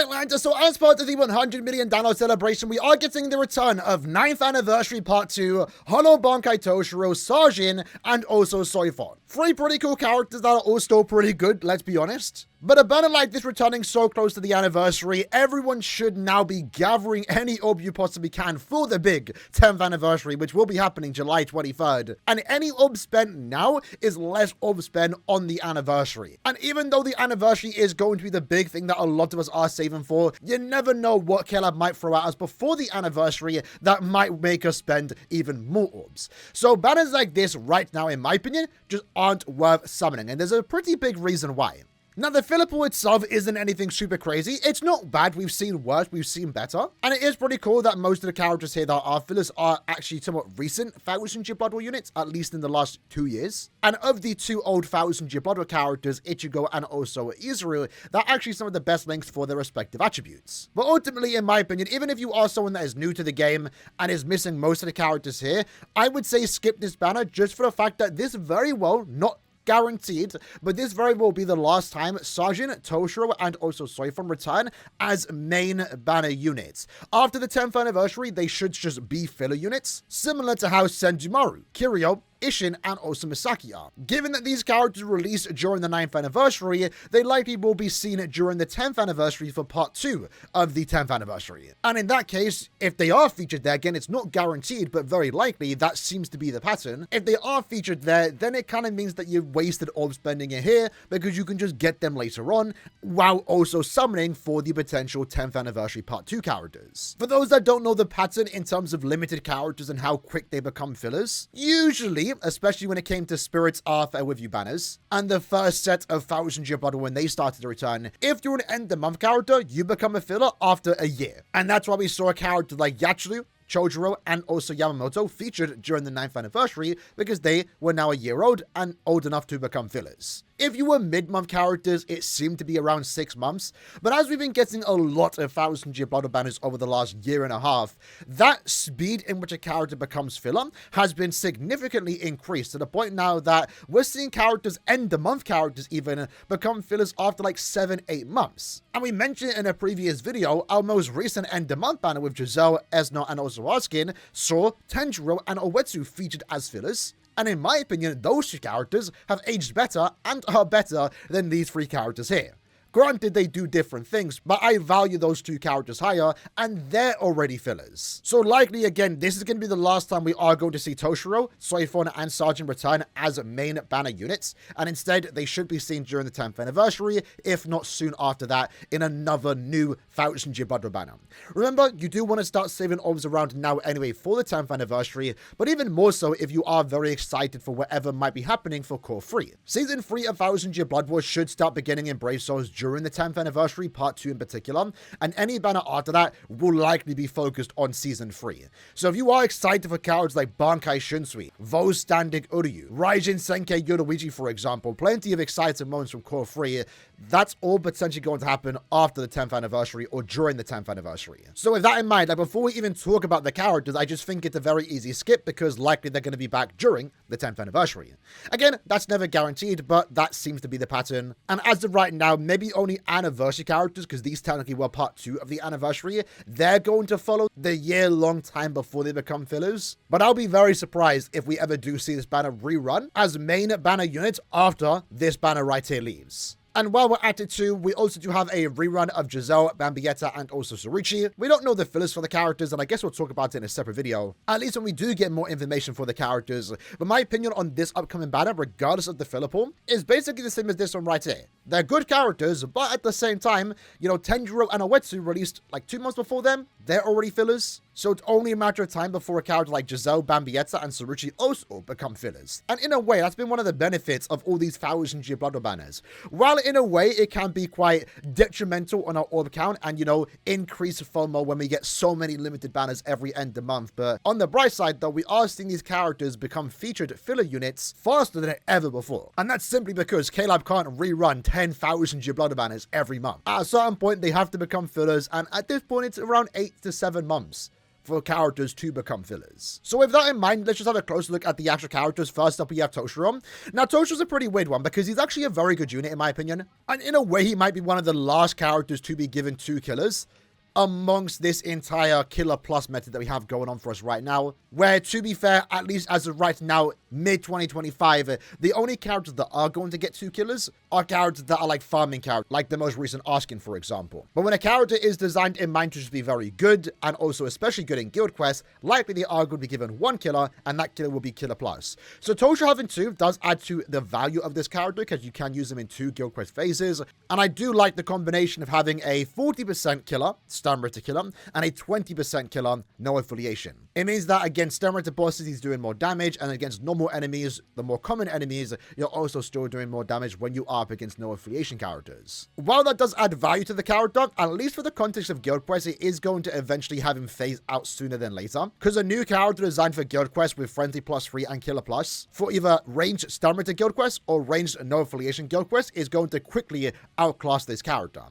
Alright, Lanta, so as part of the 100 million download celebration, we are getting the return of 9th Anniversary Part 2, Holo Bankai Toshiro, Sajin, and also Soifon. 3 pretty cool characters that are all still pretty good, let's be honest. But a banner like this returning so close to the anniversary, everyone should now be gathering any orb you possibly can for the big 10th anniversary, which will be happening July 23rd. And any orb spent now is less orb spent on the anniversary. And even though the anniversary is going to be the big thing that a lot of us are saving for, you never know what Caleb might throw at us before the anniversary that might make us spend even more orbs. So banners like this right now, in my opinion, just aren't worth summoning. And there's a pretty big reason why. Now, the filler pool itself isn't anything super crazy. It's not bad. We've seen worse. We've seen better. And it is pretty cool that most of the characters here that are fillers are actually somewhat recent 1000 Blood War units, at least in the last 2 years. And of the 2 old 1000 Blood War characters, Ichigo and also Izuru, they're actually some of the best links for their respective attributes. But ultimately, in my opinion, even if you are someone that is new to the game and is missing most of the characters here, I would say skip this banner just for the fact that this very well, not guaranteed, but this very well will be the last time Sajin, Toshiro, and also Soifon return as main banner units. After the 10th anniversary, they should just be filler units, similar to how Senjumaru, Kiryu, Ishin, and also Misaki are. Given that these characters were released during the 9th anniversary, they likely will be seen during the 10th anniversary for part 2 of the 10th anniversary. And in that case, if they are featured there, again, it's not guaranteed, but very likely that seems to be the pattern. If they are featured there, then it kind of means that you've wasted orb spending it here because you can just get them later on while also summoning for the potential 10th anniversary part 2 characters. For those that don't know the pattern in terms of limited characters and how quick they become fillers, usually, especially when it came to Spirits Arthur with you banners, and the first set of 1000 Year Blood when they started to return, if you're an end the month character, you become a filler after a year. And that's why we saw a character like Yachiru, Chojuro, and also Yamamoto featured during the 9th anniversary because they were now a year old and old enough to become fillers. If you were mid-month characters, it seemed to be around 6 months, but as we've been getting a lot of 1000 Year Blood banners over the last year and a half, that speed in which a character becomes filler has been significantly increased to the point now that we're seeing characters, end the month characters even, become fillers after like 7-8 months. And we mentioned it in a previous video, our most recent end the month banner with Giselle, Esno, and also Askin saw Tenjiro and Owetsu featured as fillers. And in my opinion, those 2 characters have aged better and are better than these 3 characters here. Granted, they do different things, but I value those 2 characters higher, and they're already fillers. So likely, again, this is going to be the last time we are going to see Toshiro, Soifon, and Sajin return as main banner units, and instead, they should be seen during the 10th anniversary, if not soon after that, in another new 1000 Year Blood banner. Remember, you do want to start saving orbs around now anyway for the 10th anniversary, but even more so if you are very excited for whatever might be happening for Core 3. Season 3 of 1000 Year Blood War should start beginning in Brave Souls during the 10th anniversary, part 2 in particular, and any banner after that will likely be focused on season 3. So if you are excited for characters like Bankai Shunsui, Vos Standing Uryu, Raijin Senkei Yoruichi, for example, plenty of exciting moments from Core 3, that's all potentially going to happen after the 10th anniversary or during the 10th anniversary. So with that in mind, like before we even talk about the characters, I just think it's a very easy skip because likely they're going to be back during the 10th anniversary. Again, that's never guaranteed, but that seems to be the pattern. And as of right now, maybe only anniversary characters, because these technically were part 2 of the anniversary, they're going to follow the year-long time before they become fillers. But I'll be very surprised if we ever do see this banner rerun as main banner units after this banner right here leaves. And while we're at it too, we also do have a rerun of Giselle, Bambietta, and also Sorichi. We don't know the fillers for the characters, and I guess we'll talk about it in a separate video, at least when we do get more information for the characters. But my opinion on this upcoming banner, regardless of the filler pool, is basically the same as this one right here. They're good characters, but at the same time, you know, Tenjiro and Owetsu released like 2 months before them. They're already fillers. So it's only a matter of time before a character like Giselle, Bambietta, and Sorichi also become fillers. And in a way, that's been one of the benefits of all these 1000 Year Blood banners. While in a way, it can be quite detrimental on our orb count and, you know, increase FOMO when we get so many limited banners every end of month. But on the bright side, though, we are seeing these characters become featured filler units faster than ever before. And that's simply because Caleb can't rerun 10,000 Year Blood banners every month. At a certain point, they have to become fillers, and at this point, it's around 8 to 7 months for characters to become fillers. So with that in mind, let's just have a closer look at the actual characters. First up, we have Toshiro. Now, Toshiro's a pretty weird one because he's actually a very good unit in my opinion. And in a way, he might be one of the last characters to be given 2 killers amongst this entire killer plus method that we have going on for us right now, where, to be fair, at least as of right now, mid-2025, the only characters that are going to get 2 killers are characters that are like farming characters, like the most recent Arskin, for example. But when a character is designed in mind to just be very good, and also especially good in guild quests, likely they are going to be given 1 killer, and that killer will be killer plus. So Toshiro having 2 does add to the value of this character, because you can use them in 2 guild quest phases, and I do like the combination of having a 40% killer, stun rate to killer, and a 20% killer, no affiliation. It means that against stun rate to bosses, he's doing more damage, and against normal enemies, the more common enemies, you're also still doing more damage when you are up against no affiliation characters. While that does add value to the character, at least for the context of guild quests, it is going to eventually have him phase out sooner than later, because a new character designed for guild quests with frenzy plus 3 and killer plus for either ranged stun rate to guild quests or ranged no affiliation guild quests is going to quickly outclass this character.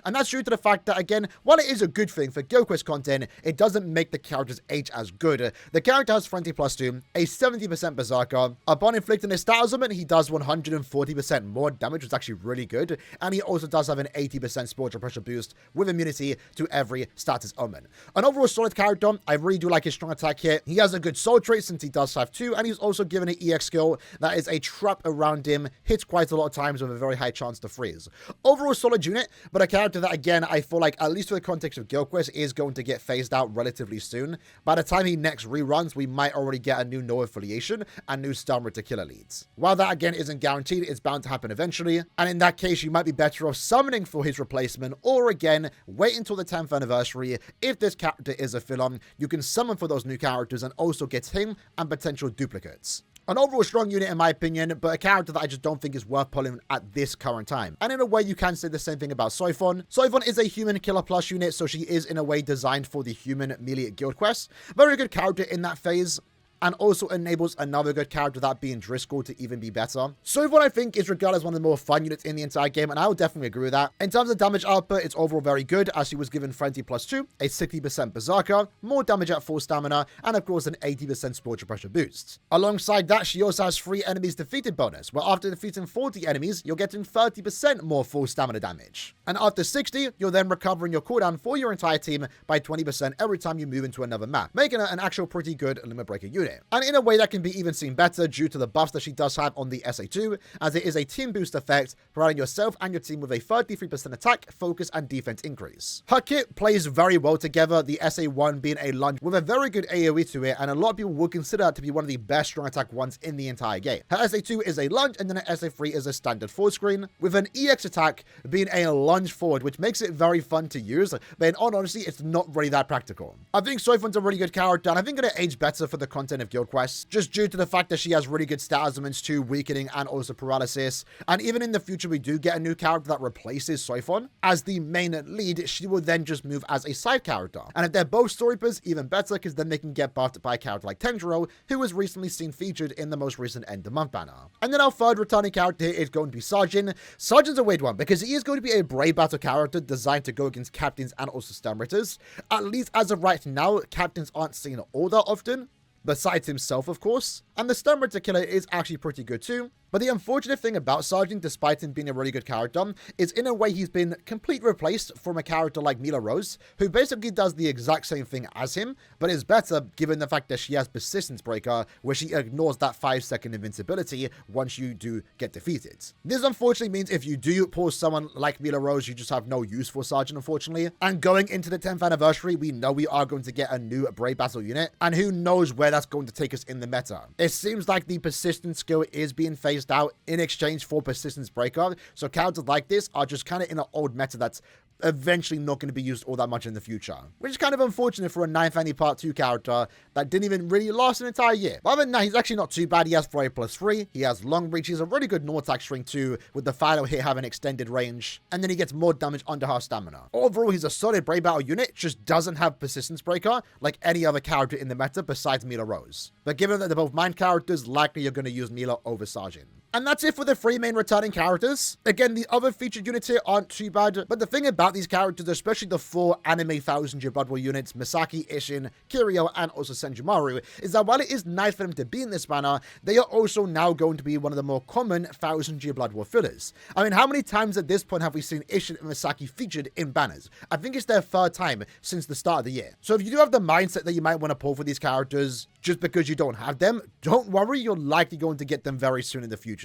And that's due to the fact that, again, while it is a good thing for guild quest content, it doesn't make the character's age as good. The character has frenzy plus 2, a 70% berserker. Upon inflicting a status ailment, he does 140% more damage, which is actually really good, and he also does have an 80% spiritual pressure boost with immunity to every status ailment. An overall solid character. I really do like his strong attack here. He has a good soul trait since he does have 2, and he's also given an EX skill that is a trap around him, hits quite a lot of times with a very high chance to freeze. Overall solid unit, but a character that, again, I feel like, at least for the context of guild quest, is going to get phased out relatively soon. By the time he next reruns, we might already get a new no affiliation and new stun rate to killer leads. While that, again, isn't guaranteed, it's bound to happen eventually, and in that case, you might be better off summoning for his replacement, or again, wait until the 10th anniversary. If this character is a fill-on, you can summon for those new characters and also get him and potential duplicates. An overall strong unit in my opinion, but a character that I just don't think is worth pulling at this current time. And in a way, you can say the same thing about Soifon. Soifon is a human killer plus unit, so she is in a way designed for the human melee guild quest. Very good character in that phase, and also enables another good character, that being Driscoll, to even be better. So what I think is regarded as one of the more fun units in the entire game, and I would definitely agree with that. In terms of damage output, it's overall very good, as she was given frenzy plus 2, a 60% berserker, more damage at full stamina, and of course an 80% spiritual pressure boost. Alongside that, she also has 3 enemies defeated bonus, where after defeating 40 enemies, you're getting 30% more full stamina damage. And after 60, you're then recovering your cooldown for your entire team by 20% every time you move into another map, making her an actual pretty good limit breaker unit. And in a way that can be even seen better due to the buffs that she does have on the SA2, as it is a team boost effect, providing yourself and your team with a 33% attack, focus, and defense increase. Her kit plays very well together, the SA1 being a lunge with a very good AoE to it, and a lot of people would consider it to be one of the best strong attack ones in the entire game. Her SA2 is a lunge, and then her SA3 is a standard forward screen, with an EX attack being a lunge forward, which makes it very fun to use, but in all honesty, it's not really that practical. I think Soifon's a really good character, and I think it'll age better for the content of guild quests, just due to the fact that she has really good stat elements to weakening and also paralysis. And even in the future, we do get a new character that replaces Soifon as the main lead. She will then just move as a side character, and if they're both storypers, even better, because then they can get buffed by a character like Tenjiro, who was recently seen featured in the most recent end of month banner. And then our third returning character here is going to be Sajin. Sajin's a weird one because he is going to be a brave battle character designed to go against captains and also stun raiders. At least as of right now, captains aren't seen all that often, besides himself, of course. And the stun rate killer is actually pretty good too. But the unfortunate thing about Sergeant, despite him being a really good character, is in a way he's been completely replaced from a character like Mila Rose, who basically does the exact same thing as him, but is better given the fact that she has Persistence Breaker, where she ignores that 5-second invincibility once you do get defeated. This unfortunately means if you do pull someone like Mila Rose, you just have no use for Sergeant, unfortunately. And going into the 10th anniversary, we know we are going to get a new Brave Battle unit, and who knows where that's going to take us in the meta. It seems like the Persistence skill is being phased out in exchange for Persistence Breaker, so characters like this are just kind of in an old meta that's eventually not going to be used all that much in the future, which is kind of unfortunate for a 9th Annie Part 2 character that didn't even really last an entire year. But other than that, he's actually not too bad. He has Flurry plus 3, he has Long Reach, he's a really good normal attack string too, with the final hit having extended range, and then he gets more damage under half stamina. Overall, he's a solid Brave Battle unit, just doesn't have Persistence Breaker like any other character in the meta besides Mila Rose. But given that they're both mind characters, likely you're going to use Mila over Sergeant. And that's it for the 3 main returning characters. Again, the other featured units here aren't too bad, but the thing about these characters, especially the 4 anime 1000 Year Blood War units, Misaki, Isshin, Kiryu, and also Senjumaru, is that while it is nice for them to be in this banner, they are also now going to be one of the more common 1000 Year Blood War fillers. I mean, how many times at this point have we seen Isshin and Misaki featured in banners? I think it's their 3rd time since the start of the year. So if you do have the mindset that you might want to pull for these characters just because you don't have them, don't worry, you're likely going to get them very soon in the future.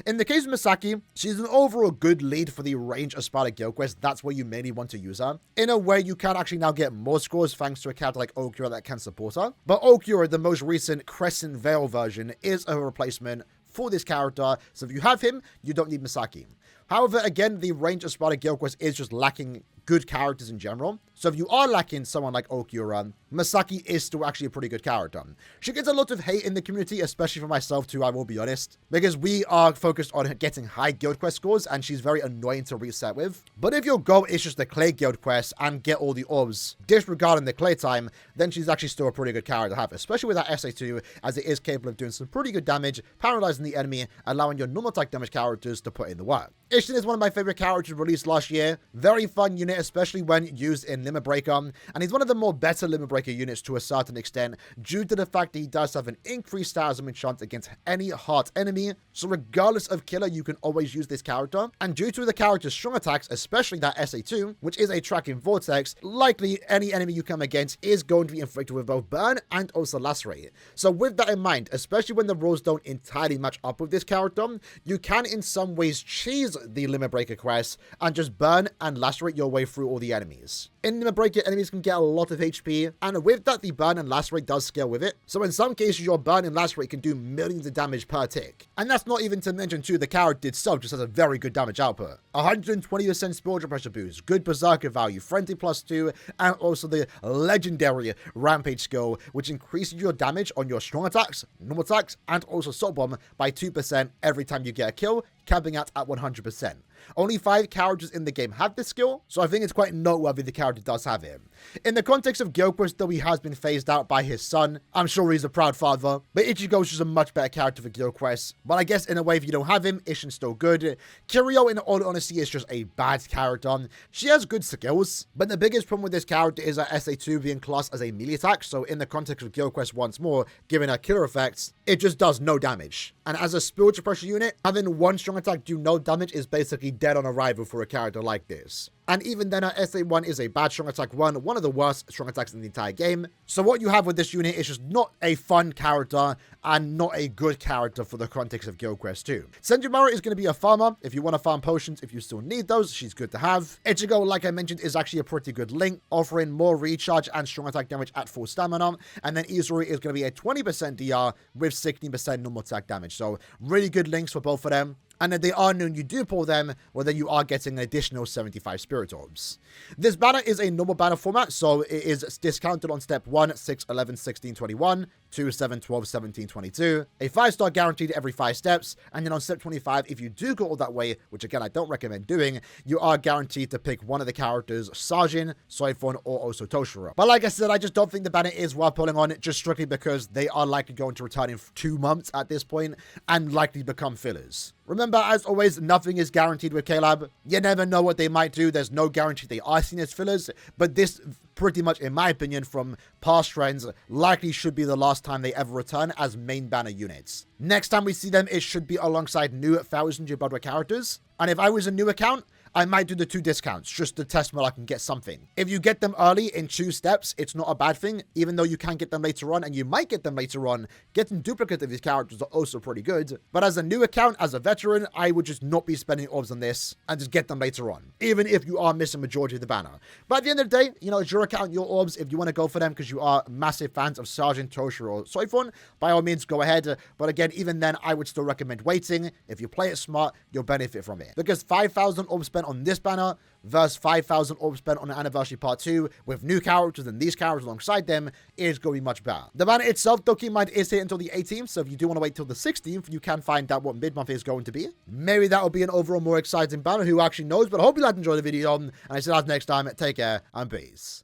In the case of Misaki, she's an overall good lead for the range of Sparta Guild Quest. That's where you mainly want to use her. In a way, you can actually now get more scores thanks to a character like Okura that can support her. But Okura, the most recent Crescent Veil version, is a replacement for this character, so if you have him, you don't need Misaki. However, again, the range of Sparta Guild Quest is just lacking good characters in general. So if you are lacking someone like Okura, Misaki is still actually a pretty good character. She gets a lot of hate in the community, especially for myself too, I will be honest, because we are focused on getting high guild quest scores and she's very annoying to reset with. But if your goal is just to clear guild quests and get all the orbs, disregarding the clear time, then she's actually still a pretty good character to have, especially with that SA2, as it is capable of doing some pretty good damage, paralyzing the enemy, allowing your normal attack damage characters to put in the work. Isshin is one of my favorite characters released last year. Very fun unit, especially when used in Limit Breaker, and he's one of the more better Limit Breaker units to a certain extent, due to the fact that he does have an increased status of enchant against any heart enemy, so regardless of killer, you can always use this character, and due to the character's strong attacks, especially that SA2, which is a tracking vortex, likely any enemy you come against is going to be inflicted with both burn and also lacerate. So with that in mind, especially when the rules don't entirely match up with this character, you can in some ways cheese the Limit Breaker quest and just burn and lacerate your way through all the enemies. In Limit Breaker, enemies can get a lot of HP, and with that, the burn and lacerate does scale with it. So in some cases, your burn and lacerate can do millions of damage per tick. And that's not even to mention too, the character itself just has a very good damage output. 120% spiritual pressure boost, good berserker value, frenzy +2, and also the legendary rampage skill, which increases your damage on your strong attacks, normal attacks, and also soul bomb by 2% every time you get a kill, capping out at 100%. Only 5 characters in the game have this skill, so I think it's quite noteworthy the character does have it. In the context of Guild Quest, though he has been phased out by his son, I'm sure he's a proud father, but Ichigo's just a much better character for Guild Quest. But I guess in a way, if you don't have him, Isshin's still good. Kiryu, in all honesty, is just a bad character. She has good skills, but the biggest problem with this character is her SA2 being classed as a melee attack, so in the context of Guild Quest once more, given her killer effects, it just does no damage. And as a spiritual pressure unit, having one strong attack do no damage is basically dead on arrival for a character like this. And even then, her SA1 is a bad strong attack one of the worst strong attacks in the entire game. So what you have with this unit is just not a fun character and not a good character for the context of Guild Quest 2. Senjumaru is going to be a farmer. If you want to farm potions, if you still need those, she's good to have. Ichigo, like I mentioned, is actually a pretty good link, offering more recharge and strong attack damage at full stamina. And then Izuru is going to be a 20% DR with 16% normal attack damage. So really good links for both of them. And if they are new and you do pull them, well, then you are getting an additional 75 Spirit Orbs. This banner is a normal banner format, so it is discounted on step 1, 6, 11, 16, 21, 2, 7, 12, 17, 22. A 5-star guaranteed every 5 steps. And then on step 25, if you do go all that way, which again, I don't recommend doing, you are guaranteed to pick one of the characters, Sajin, Soifon, or also Toshiro. But like I said, I just don't think the banner is worth pulling on, just strictly because they are likely going to return in 2 months at this point and likely become fillers. Remember, as always, nothing is guaranteed with K-Lab. You never know what they might do. There's no guarantee they are seen as fillers, but this pretty much, in my opinion, from past trends, likely should be the last time they ever return as main banner units. Next time we see them, it should be alongside new 1000 Year Blood War characters. And if I was a new account, I might do the 2 discounts just to test whether I can get something. If you get them early in 2 steps, it's not a bad thing, even though you can get them later on, and you might get them later on. Getting duplicates of these characters are also pretty good. But as a new account, as a veteran, I would just not be spending orbs on this and just get them later on, even if you are missing majority of the banner. But at the end of the day, you know, it's your account, your orbs. If you want to go for them because you are massive fans of Sergeant, Toshiro, or Soifon, by all means, go ahead. But again, even then, I would still recommend waiting. If you play it smart, you'll benefit from it. Because 5,000 orbs spent on this banner versus 5,000 orbs spent on the Anniversary Part 2 with new characters and these characters alongside them is going to be much better. The banner itself, though, keep in mind, is here until the 18th, so if you do want to wait till the 16th, you can find out what mid-month is going to be. Maybe that will be an overall more exciting banner, who actually knows, but I hope you guys enjoyed the video, and I see you guys next time. Take care, and peace.